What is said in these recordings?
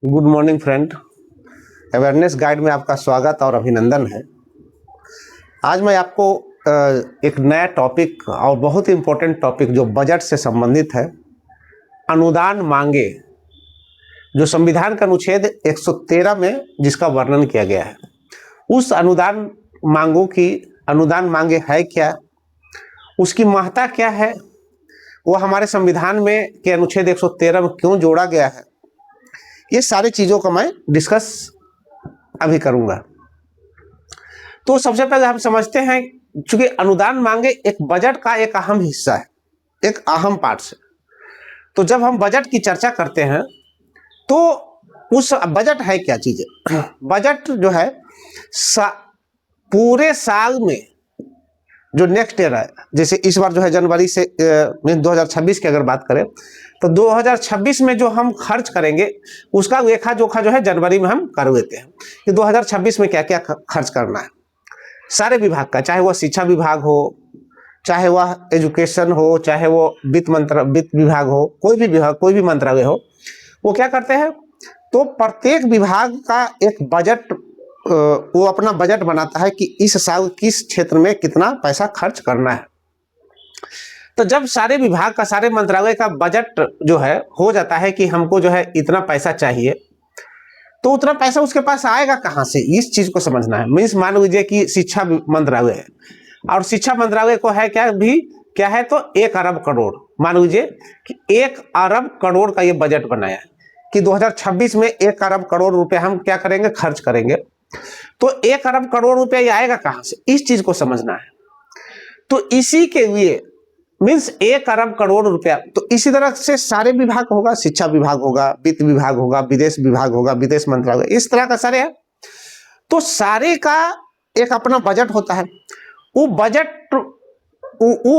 Good morning friend. Awareness guide में आपका स्वागत और अभिनंदन है। आज मैं आपको एक नया टॉपिक और बहुत ही इम्पोर्टेंट टॉपिक जो बजट से संबंधित है, अनुदान मांगे, जो संविधान का अनुच्छेद 113 में जिसका वर्णन किया गया है, उस अनुदान मांगे है क्या, उसकी महत्ता क्या है, वो हमारे संविधान में के अनुच्छेद 113 में क्यों जोड़ा गया है, ये सारी चीज़ों का मैं डिस्कस अभी करूंगा। तो सबसे पहले हम समझते हैं, चूंकि अनुदान मांगे एक बजट का एक अहम हिस्सा है, एक अहम पार्ट है। तो जब हम बजट की चर्चा करते हैं तो उस बजट है क्या चीज़ है? बजट जो है पूरे साल में जो नेक्स्ट ईयर है, जैसे इस बार जो है जनवरी से 2026 की अगर बात करें तो 2026 में जो हम खर्च करेंगे उसका लेखा जोखा जो है जनवरी में हम कर लेते हैं कि 2026 में क्या क्या खर्च करना है सारे विभाग का, चाहे वह शिक्षा विभाग हो, चाहे वह एजुकेशन हो, चाहे वो वित्त विभाग हो, कोई भी विभाग, कोई भी मंत्रालय हो, वो क्या करते हैं तो प्रत्येक विभाग का एक बजट, वो अपना बजट बनाता है कि इस साल किस क्षेत्र में कितना पैसा खर्च करना है। तो जब सारे विभाग का, सारे मंत्रालय का बजट जो है हो जाता है कि हमको जो है इतना पैसा चाहिए, तो उतना पैसा उसके पास आएगा कहाँ से, इस चीज को समझना है। मीन्स मान लीजिए कि शिक्षा मंत्रालय है और शिक्षा मंत्रालय को है क्या है तो 1 अरब करोड़, मान लीजिए कि 1 अरब करोड़ का ये बजट बनाया है कि 2026 में 1 अरब करोड़ रुपए हम क्या करेंगे, खर्च करेंगे। तो 1 अरब करोड़ रुपया ये आएगा कहां से, इस चीज को समझना है। तो इसी के लिए मीन्स 1 अरब करोड़ रुपया, तो इसी तरह से सारे विभाग होगा, शिक्षा विभाग होगा, वित्त विभाग होगा, विदेश विभाग होगा, विदेश मंत्रालय, इस तरह का सारे है। तो सारे का एक अपना बजट होता है। वो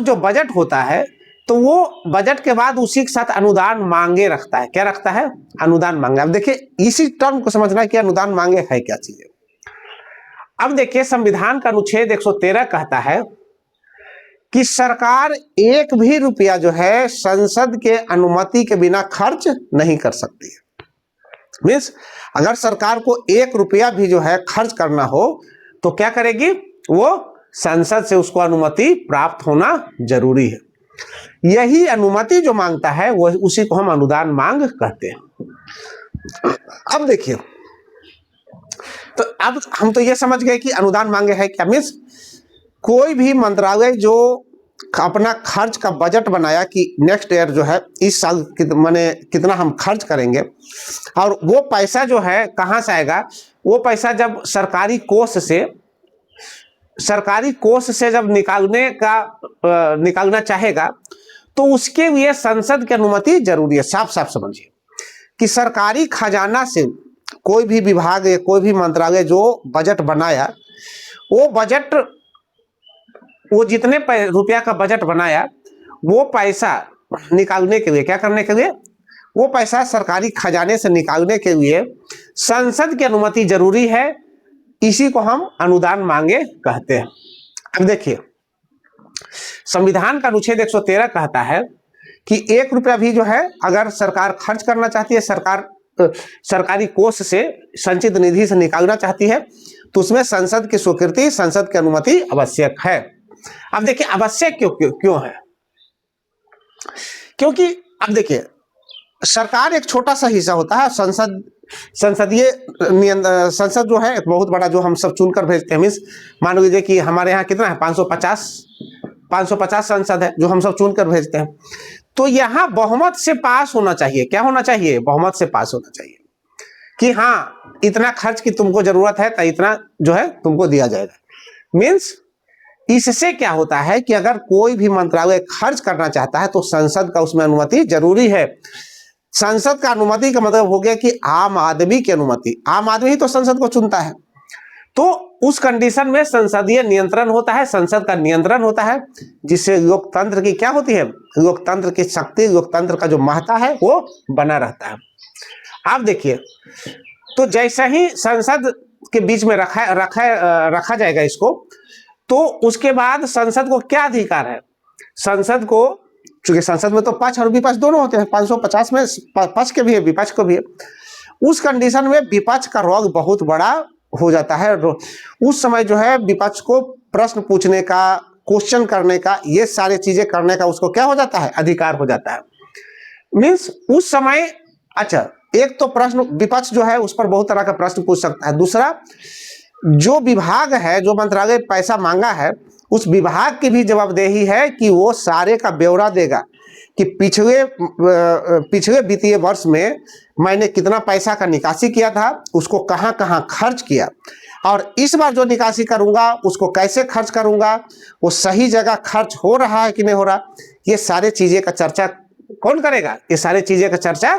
जो बजट होता है तो वो बजट के बाद उसी के साथ अनुदान मांगे रखता है। क्या रखता है? अनुदान मांगे। अब देखिए इसी टर्म को समझना है कि अनुदान मांगे है क्या चीज। अब देखिए संविधान का अनुच्छेद 113 कहता है कि सरकार एक भी रुपया जो है संसद के अनुमति के बिना खर्च नहीं कर सकती है। मीन्स अगर सरकार को 1 रुपया भी जो है खर्च करना हो तो क्या करेगी, वो संसद से उसको अनुमति प्राप्त होना जरूरी है। यही अनुमति जो मांगता है वो उसी को हम अनुदान मांग कहते हैं। अब देखिए, तो अब हम तो ये समझ गए कि अनुदान मांगे है क्या। मीन्स कोई भी मंत्रालय जो अपना खर्च का बजट बनाया कि नेक्स्ट ईयर जो है इस साल माने कितना हम खर्च करेंगे, और वो पैसा जो है कहाँ से आएगा, वो पैसा जब सरकारी कोष से जब निकालना चाहेगा तो उसके लिए संसद की अनुमति जरूरी है। साफ साफ समझिए कि सरकारी खजाना से कोई भी विभाग या कोई भी मंत्रालय जो बजट बनाया, वो बजट, वो जितने रुपया का बजट बनाया, वो पैसा निकालने के लिए, क्या करने के लिए, वो पैसा सरकारी खजाने से निकालने के लिए संसद की अनुमति जरूरी है। इसी को हम अनुदान मांगे कहते हैं। अब देखिए संविधान का अनुच्छेद 113 कहता है कि 1 रुपया भी जो है अगर सरकार खर्च करना चाहती है, सरकारी कोष से, संचित निधि से निकालना चाहती है, तो उसमें संसद की स्वीकृति, संसद की अनुमति आवश्यक है। अब देखिए आवश्यक क्यों है, क्योंकि अब देखिए सरकार एक छोटा सा हिस्सा होता है, संसद जो है एक बहुत बड़ा, जो हम सब चुनकर भेजते हैं। मीन्स मान लीजिए कि हमारे यहाँ कितना है, 550 संसद है जो हम सब चुनकर भेजते हैं। तो यहाँ बहुमत से पास होना चाहिए। क्या होना चाहिए? बहुमत से पास होना चाहिए कि हाँ इतना खर्च की तुमको जरूरत है तो इतना जो है तुमको दिया जाएगा। मीन्स इससे क्या होता है कि अगर कोई भी मंत्रालय खर्च करना चाहता है तो संसद का उसमें अनुमति जरूरी है। संसद का अनुमति का मतलब हो गया कि आम आदमी की अनुमति, आम आदमी ही तो संसद को चुनता है। तो उस कंडीशन में संसदीय नियंत्रण होता है, संसद का नियंत्रण होता है, जिससे लोकतंत्र की क्या होती है, लोकतंत्र की शक्ति, लोकतंत्र का जो महत्ता है वो बना रहता है। आप देखिए, तो जैसे ही संसद के बीच में रखा जाएगा इसको, तो उसके बाद संसद को क्या अधिकार है, संसद को, चूंकि संसद में तो पक्ष और विपक्ष दोनों होते हैं, 550 में पक्ष के भी है, विपक्ष को भी है, उस कंडीशन में विपक्ष का रोग बहुत बड़ा हो जाता है। उस समय जो है विपक्ष को प्रश्न पूछने का, क्वेश्चन करने का, ये सारी चीजें करने का उसको क्या हो जाता है, अधिकार हो जाता है। मीन्स उस समय, अच्छा, एक तो प्रश्न विपक्ष जो है उस पर बहुत तरह का प्रश्न पूछ सकता है। दूसरा, जो विभाग है, जो मंत्रालय पैसा मांगा है, उस विभाग की भी जवाबदेही है कि वो सारे का ब्यौरा देगा कि पिछले वित्तीय वर्ष में मैंने कितना पैसा का निकासी किया था, उसको कहाँ कहाँ खर्च किया, और इस बार जो निकासी करूंगा उसको कैसे खर्च करूंगा, वो सही जगह खर्च हो रहा है कि नहीं हो रहा। ये सारे चीजें का चर्चा कौन करेगा? ये सारे चीजें का चर्चा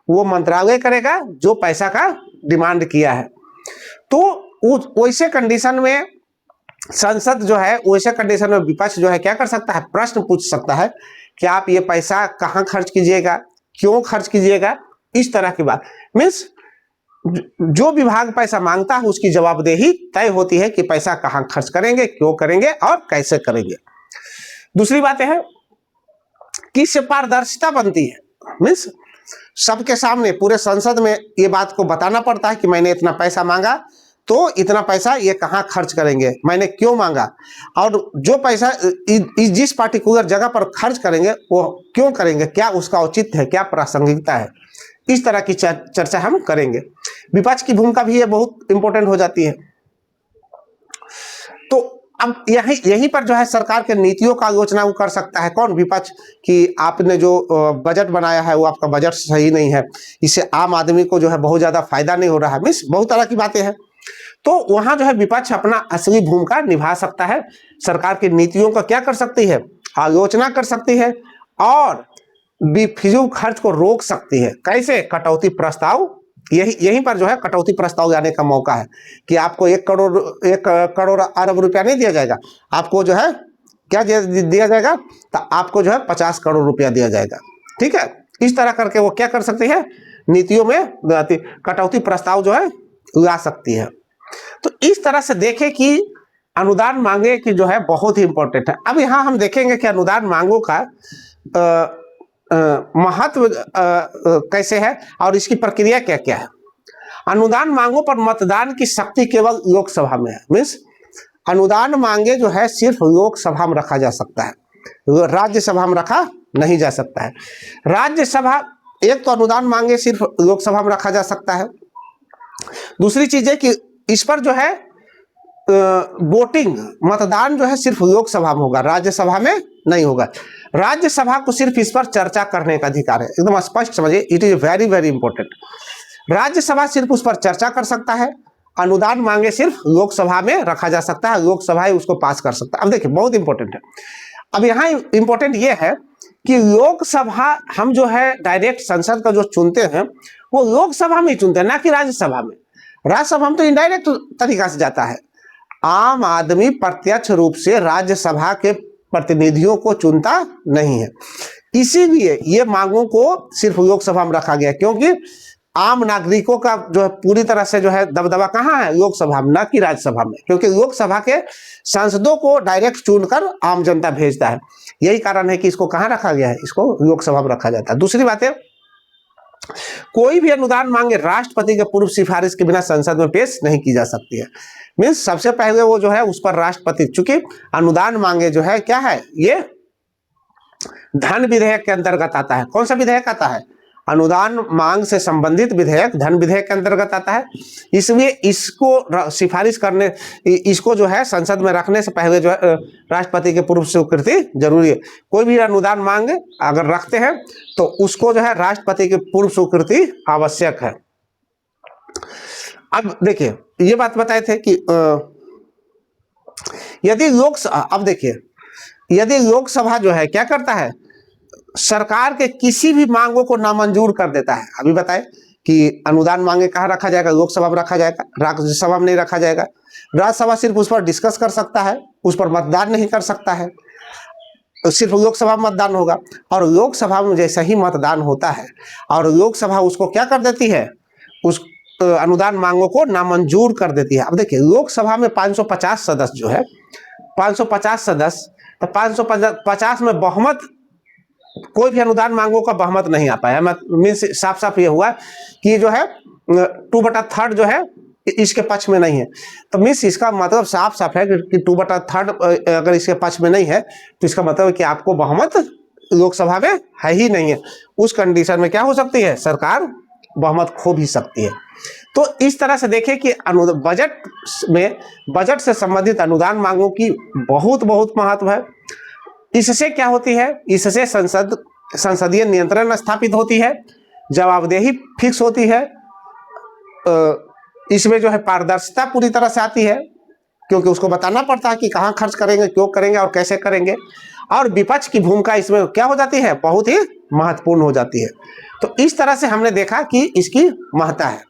वो मंत्रालय करेगा जो पैसा का डिमांड किया है। तो वैसे कंडीशन में संसद जो है, वैसे कंडीशन में विपक्ष जो है क्या कर सकता है, प्रश्न पूछ सकता है कि आप ये पैसा कहाँ खर्च कीजिएगा, क्यों खर्च कीजिएगा, इस तरह की बात। मीन्स जो विभाग पैसा मांगता है उसकी जवाबदेही तय होती है कि पैसा कहाँ खर्च करेंगे, क्यों करेंगे और कैसे करेंगे। दूसरी बात है कि इससे पारदर्शिता बनती है। मीन्स सबके सामने पूरे संसद में ये बात को बताना पड़ता है कि मैंने इतना पैसा मांगा, तो इतना पैसा ये कहाँ खर्च करेंगे, मैंने क्यों मांगा, और जो पैसा जिस पार्टिकुलर जगह पर खर्च करेंगे वो क्यों करेंगे, क्या उसका औचित्य है, क्या प्रासंगिकता है, इस तरह की चर्चा हम करेंगे। विपक्ष की भूमिका भी ये बहुत इंपॉर्टेंट हो जाती है। तो अब यहीं पर जो है सरकार के नीतियों का आलोचना वो कर सकता है कौन, विपक्ष, कि आपने जो बजट बनाया है वो आपका बजट सही नहीं है, इससे आम आदमी को जो है बहुत ज्यादा फायदा नहीं हो रहा है। मीन्स बहुत तरह की बातें हैं। तो वहां जो है विपक्ष अपना असली भूमिका निभा सकता है, सरकार की नीतियों का क्या कर सकती है, आलोचना कर सकती है, और बेफिजूल खर्च को रोक सकती है। कैसे? कटौती प्रस्ताव, यहीं पर जो है कटौती प्रस्ताव आने का मौका है कि आपको 1 करोड़ अरब रुपया नहीं दिया जाएगा, आपको जो है क्या दिया जाएगा, तो आपको जो है 50 करोड़ रुपया दिया जाएगा। ठीक है, इस तरह करके वो क्या कर सकती है, नीतियों में कटौती प्रस्ताव जो है ला सकती है। तो इस तरह से देखें कि अनुदान मांगे की जो है बहुत ही इंपॉर्टेंट है। अब यहाँ हम देखेंगे कि अनुदान मांगों का महत्व कैसे है और इसकी प्रक्रिया क्या क्या है। अनुदान मांगों पर मतदान की शक्ति केवल लोकसभा में है। मीन्स अनुदान मांगे जो है सिर्फ लोकसभा में रखा जा सकता है, राज्यसभा में रखा नहीं जा सकता है। राज्यसभा, एक तो अनुदान मांगे सिर्फ लोकसभा में रखा जा सकता है। दूसरी चीज है कि इस पर जो है वोटिंग, मतदान जो है सिर्फ लोकसभा में होगा, राज्यसभा में नहीं होगा। राज्यसभा को सिर्फ इस पर चर्चा करने का अधिकार है। एकदम स्पष्ट समझिए, it is very very important. Rajya Sabha सिर्फ उस पर चर्चा कर सकता है, अनुदान मांगे सिर्फ लोकसभा में रखा जा सकता है, लोकसभा ही उसको पास कर सकता है। अब देखिए बहुत इंपॉर्टेंट है। अब यहाँ इंपॉर्टेंट ये है कि लोकसभा हम जो है डायरेक्ट संसद का जो चुनते हैं वो लोकसभा में ही चुनते हैं, ना कि राज्यसभा में। राज्यसभा में तो इनडायरेक्ट तरीका से जाता है। आम आदमी प्रत्यक्ष रूप से राज्यसभा के प्रतिनिधियों को चुनता नहीं है, इसीलिए ये मांगों को सिर्फ लोकसभा में रखा गया, क्योंकि आम नागरिकों का जो है पूरी तरह से जो है दबदबा कहाँ है, लोकसभा में, ना कि राज्यसभा में, क्योंकि लोकसभा के सांसदों को डायरेक्ट चुनकर आम जनता भेजता है। यही कारण है कि इसको कहाँ रखा गया है, इसको लोकसभा में रखा जाता है। दूसरी बात है, कोई भी अनुदान मांगे राष्ट्रपति के पूर्व सिफारिश के बिना संसद में पेश नहीं की जा सकती है। मीन्स सबसे पहले वो जो है उस पर राष्ट्रपति, चूंकि अनुदान मांगे जो है क्या है, ये धन विधेयक के अंतर्गत आता है। कौन सा विधेयक आता है? अनुदान मांग से संबंधित विधेयक धन विधेयक के अंतर्गत आता है। इसलिए इसको सिफारिश करने, इसको जो है संसद में रखने से पहले जो है राष्ट्रपति के पूर्व स्वीकृति जरूरी है। कोई भी अनुदान मांग अगर रखते हैं तो उसको जो है राष्ट्रपति की पूर्व स्वीकृति आवश्यक है। अब देखिए ये बात बताए थे कि यदि अब देखिए यदि लोकसभा जो है क्या करता है, सरकार के किसी भी मांगों को नामंजूर कर देता है। अभी बताए कि अनुदान मांगे कहाँ रखा जाएगा, लोकसभा में रखा जाएगा, राज्यसभा में नहीं रखा जाएगा। राज्यसभा सिर्फ उस पर डिस्कस कर सकता है, उस पर मतदान नहीं कर सकता है, सिर्फ लोकसभा में मतदान होगा। और लोकसभा में जैसे ही मतदान होता है और लोकसभा उसको क्या कर देती है, उस अनुदान मांगों को नामंजूर कर देती है। अब देखिए लोकसभा में 550 सदस्य जो है, 550 सदस्य, तो 550 में बहुमत कोई भी अनुदान मांगों का बहुमत नहीं आ पाया। मीन्स साफ साफ ये हुआ कि जो है 2/3 जो है इसके पक्ष में नहीं है। तो मीन्स इसका मतलब साफ साफ है कि 2/3 अगर इसके पक्ष में नहीं है तो इसका मतलब है कि आपको बहुमत लोकसभा में है ही नहीं है। उस कंडीशन में क्या हो सकती है, सरकार बहुमत खो भी सकती है। तो इस तरह से देखें कि बजट में बजट से संबंधित अनुदान मांगों की बहुत बहुत महत्व है। इससे क्या होती है, इससे संसदीय नियंत्रण स्थापित होती है, जवाबदेही फिक्स होती है, इसमें जो है पारदर्शिता पूरी तरह से आती है, क्योंकि उसको बताना पड़ता है कि कहाँ खर्च करेंगे, क्यों करेंगे और कैसे करेंगे। और विपक्ष की भूमिका इसमें क्या हो जाती है, बहुत ही महत्वपूर्ण हो जाती है। तो इस तरह से हमने देखा कि इसकी महत्ता है।